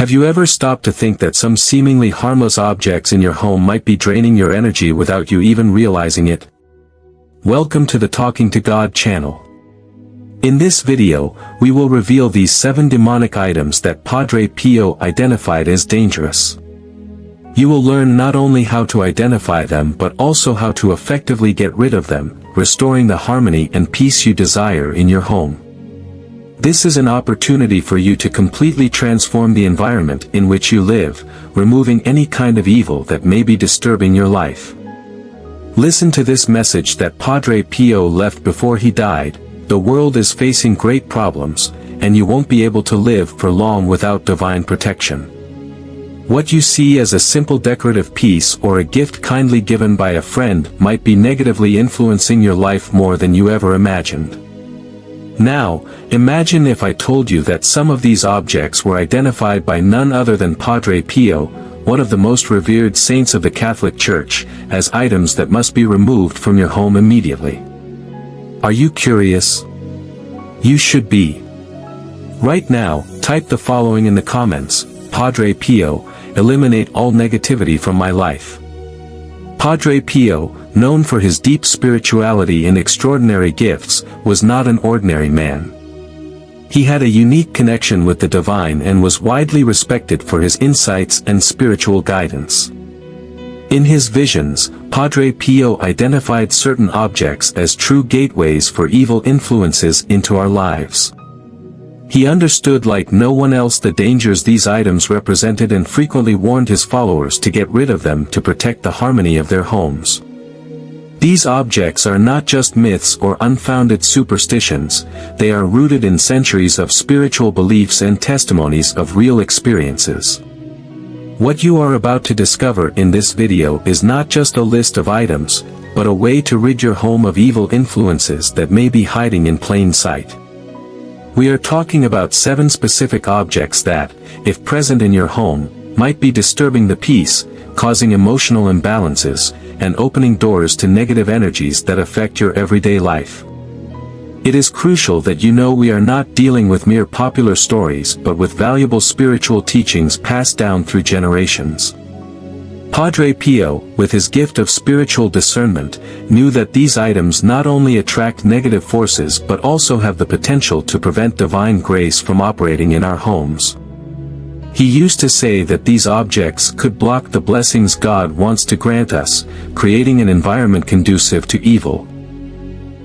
Have you ever stopped to think that some seemingly harmless objects in your home might be draining your energy without you even realizing it? Welcome to the Talking to God channel. In this video, we will reveal these 7 demonic items that Padre Pio identified as dangerous. You will learn not only how to identify them but also how to effectively get rid of them, restoring the harmony and peace you desire in your home. This is an opportunity for you to completely transform the environment in which you live, removing any kind of evil that may be disturbing your life. Listen to this message that Padre Pio left before he died. The world is facing great problems, and you won't be able to live for long without divine protection. What you see as a simple decorative piece or a gift kindly given by a friend might be negatively influencing your life more than you ever imagined. Now, imagine if I told you that some of these objects were identified by none other than Padre Pio, one of the most revered saints of the Catholic Church, as items that must be removed from your home immediately. Are you curious? You should be. Right now, type the following in the comments: Padre Pio, eliminate all negativity from my life. Padre Pio, known for his deep spirituality and extraordinary gifts, was not an ordinary man. He had a unique connection with the divine and was widely respected for his insights and spiritual guidance. In his visions, Padre Pio identified certain objects as true gateways for evil influences into our lives. He understood like no one else the dangers these items represented and frequently warned his followers to get rid of them to protect the harmony of their homes. These objects are not just myths or unfounded superstitions, they are rooted in centuries of spiritual beliefs and testimonies of real experiences. What you are about to discover in this video is not just a list of items, but a way to rid your home of evil influences that may be hiding in plain sight. We are talking about 7 specific objects that, if present in your home, might be disturbing the peace, causing emotional imbalances, and opening doors to negative energies that affect your everyday life. It is crucial that you know we are not dealing with mere popular stories but with valuable spiritual teachings passed down through generations. Padre Pio, with his gift of spiritual discernment, knew that these items not only attract negative forces but also have the potential to prevent divine grace from operating in our homes. He used to say that these objects could block the blessings God wants to grant us, creating an environment conducive to evil.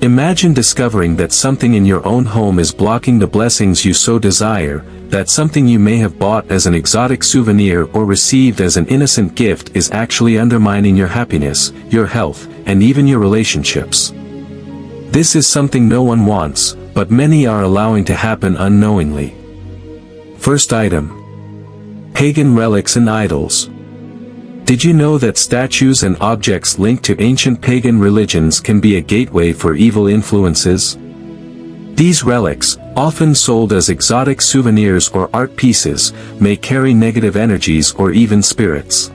Imagine discovering that something in your own home is blocking the blessings you so desire, that something you may have bought as an exotic souvenir or received as an innocent gift is actually undermining your happiness, your health, and even your relationships. This is something no one wants, but many are allowing to happen unknowingly. First item: Pagan relics and idols. Did you know that statues and objects linked to ancient pagan religions can be a gateway for evil influences? These relics, often sold as exotic souvenirs or art pieces, may carry negative energies or even spirits.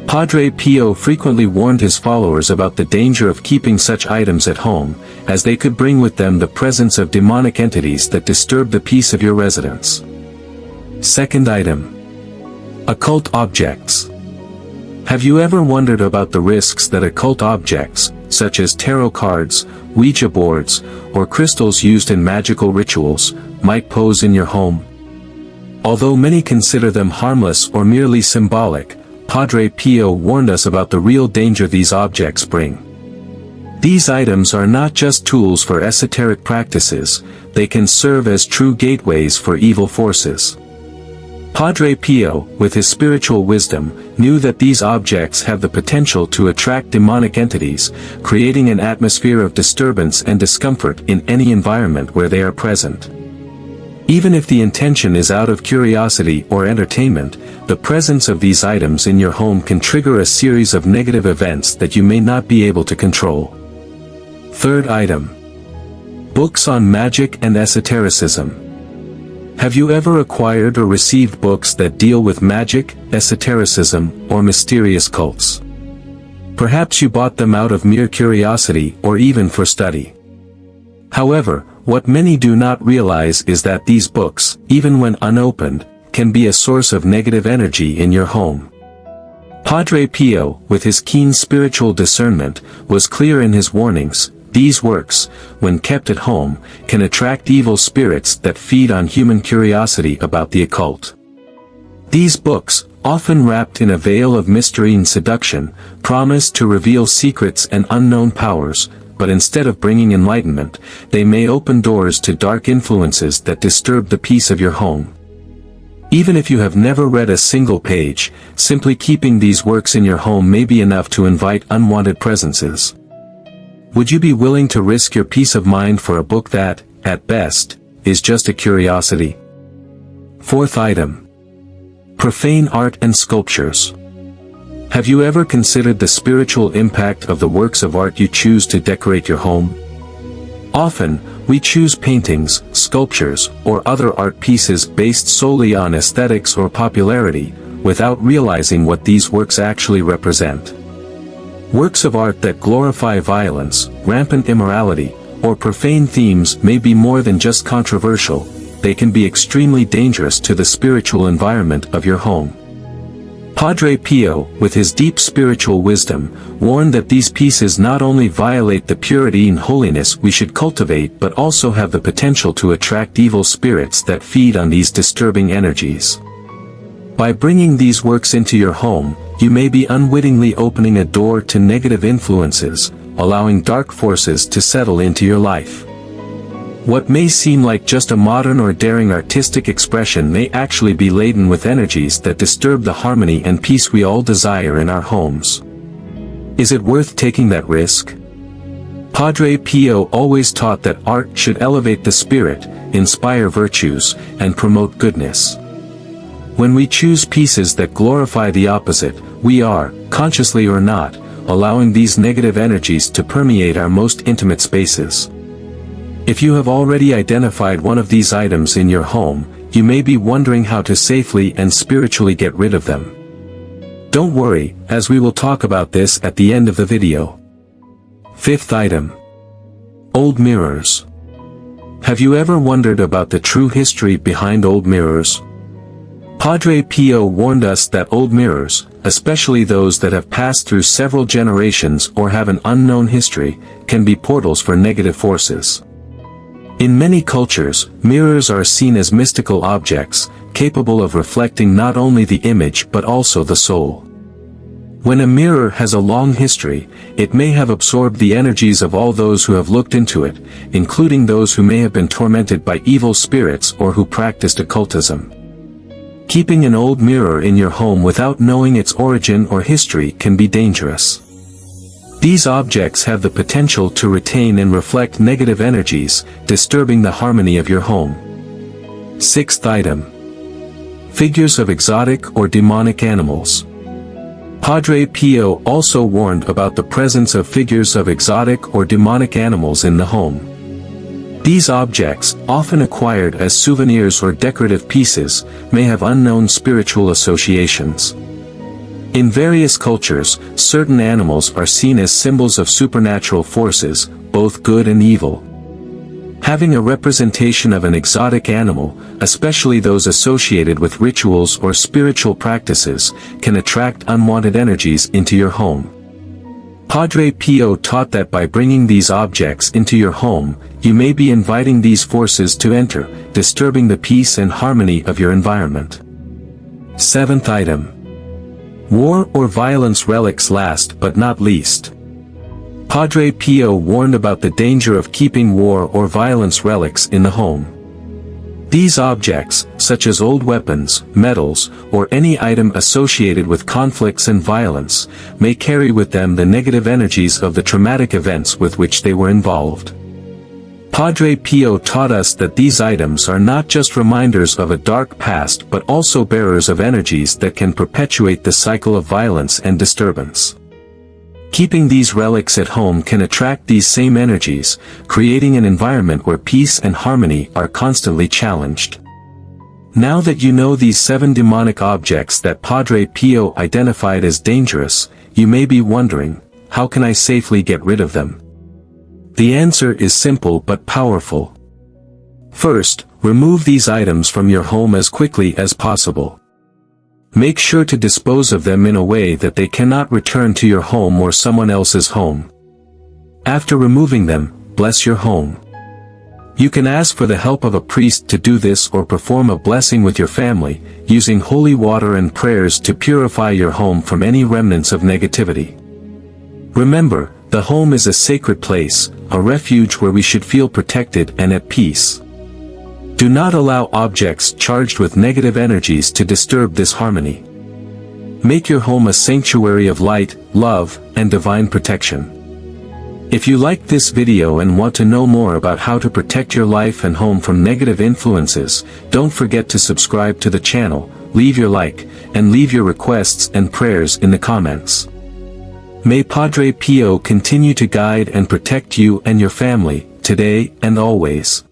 Padre Pio frequently warned his followers about the danger of keeping such items at home, as they could bring with them the presence of demonic entities that disturb the peace of your residence. Second item: Occult objects. Have you ever wondered about the risks that occult objects, such as tarot cards, Ouija boards, or crystals used in magical rituals, might pose in your home? Although many consider them harmless or merely symbolic, Padre Pio warned us about the real danger these objects bring. These items are not just tools for esoteric practices, they can serve as true gateways for evil forces. Padre Pio, with his spiritual wisdom, knew that these objects have the potential to attract demonic entities, creating an atmosphere of disturbance and discomfort in any environment where they are present. Even if the intention is out of curiosity or entertainment, the presence of these items in your home can trigger a series of negative events that you may not be able to control. Third item: Books on magic and esotericism. Have you ever acquired or received books that deal with magic, esotericism, or mysterious cults? Perhaps you bought them out of mere curiosity or even for study. However, what many do not realize is that these books, even when unopened, can be a source of negative energy in your home. Padre Pio, with his keen spiritual discernment, was clear in his warnings. These works, when kept at home, can attract evil spirits that feed on human curiosity about the occult. These books, often wrapped in a veil of mystery and seduction, promise to reveal secrets and unknown powers, but instead of bringing enlightenment, they may open doors to dark influences that disturb the peace of your home. Even if you have never read a single page, simply keeping these works in your home may be enough to invite unwanted presences. Would you be willing to risk your peace of mind for a book that, at best, is just a curiosity? Fourth item. Profane art and sculptures. Have you ever considered the spiritual impact of the works of art you choose to decorate your home? Often, we choose paintings, sculptures, or other art pieces based solely on aesthetics or popularity, without realizing what these works actually represent. Works of art that glorify violence, rampant immorality, or profane themes may be more than just controversial, they can be extremely dangerous to the spiritual environment of your home. Padre Pio, with his deep spiritual wisdom, warned that these pieces not only violate the purity and holiness we should cultivate but also have the potential to attract evil spirits that feed on these disturbing energies. By bringing these works into your home, you may be unwittingly opening a door to negative influences, allowing dark forces to settle into your life. What may seem like just a modern or daring artistic expression may actually be laden with energies that disturb the harmony and peace we all desire in our homes. Is it worth taking that risk? Padre Pio always taught that art should elevate the spirit, inspire virtues, and promote goodness. When we choose pieces that glorify the opposite, we are, consciously or not, allowing these negative energies to permeate our most intimate spaces. If you have already identified one of these items in your home, you may be wondering how to safely and spiritually get rid of them. Don't worry, as we will talk about this at the end of the video. Fifth item. Old mirrors. Have you ever wondered about the true history behind old mirrors? Padre Pio warned us that old mirrors, especially those that have passed through several generations or have an unknown history, can be portals for negative forces. In many cultures, mirrors are seen as mystical objects, capable of reflecting not only the image but also the soul. When a mirror has a long history, it may have absorbed the energies of all those who have looked into it, including those who may have been tormented by evil spirits or who practiced occultism. Keeping an old mirror in your home without knowing its origin or history can be dangerous. These objects have the potential to retain and reflect negative energies, disturbing the harmony of your home. Sixth item. Figures of exotic or demonic animals. Padre Pio also warned about the presence of figures of exotic or demonic animals in the home. These objects, often acquired as souvenirs or decorative pieces, may have unknown spiritual associations. In various cultures, certain animals are seen as symbols of supernatural forces, both good and evil. Having a representation of an exotic animal, especially those associated with rituals or spiritual practices, can attract unwanted energies into your home. Padre Pio taught that by bringing these objects into your home, you may be inviting these forces to enter, disturbing the peace and harmony of your environment. Seventh item. War or violence relics. Last but not least. Padre Pio warned about the danger of keeping war or violence relics in the home. These objects, such as old weapons, medals, or any item associated with conflicts and violence, may carry with them the negative energies of the traumatic events with which they were involved. Padre Pio taught us that these items are not just reminders of a dark past but also bearers of energies that can perpetuate the cycle of violence and disturbance. Keeping these relics at home can attract these same energies, creating an environment where peace and harmony are constantly challenged. Now that you know these 7 demonic objects that Padre Pio identified as dangerous, you may be wondering, how can I safely get rid of them? The answer is simple but powerful. First, Remove these items from your home as quickly as possible. Make sure to dispose of them in a way that they cannot return to your home or someone else's home. After removing them, bless your home. You can ask for the help of a priest to do this or perform a blessing with your family, using holy water and prayers to purify your home from any remnants of negativity. Remember, the home is a sacred place, a refuge where we should feel protected and at peace. Do not allow objects charged with negative energies to disturb this harmony. Make your home a sanctuary of light, love, and divine protection. If you liked this video and want to know more about how to protect your life and home from negative influences, don't forget to subscribe to the channel, leave your like, and leave your requests and prayers in the comments. May Padre Pio continue to guide and protect you and your family, today and always.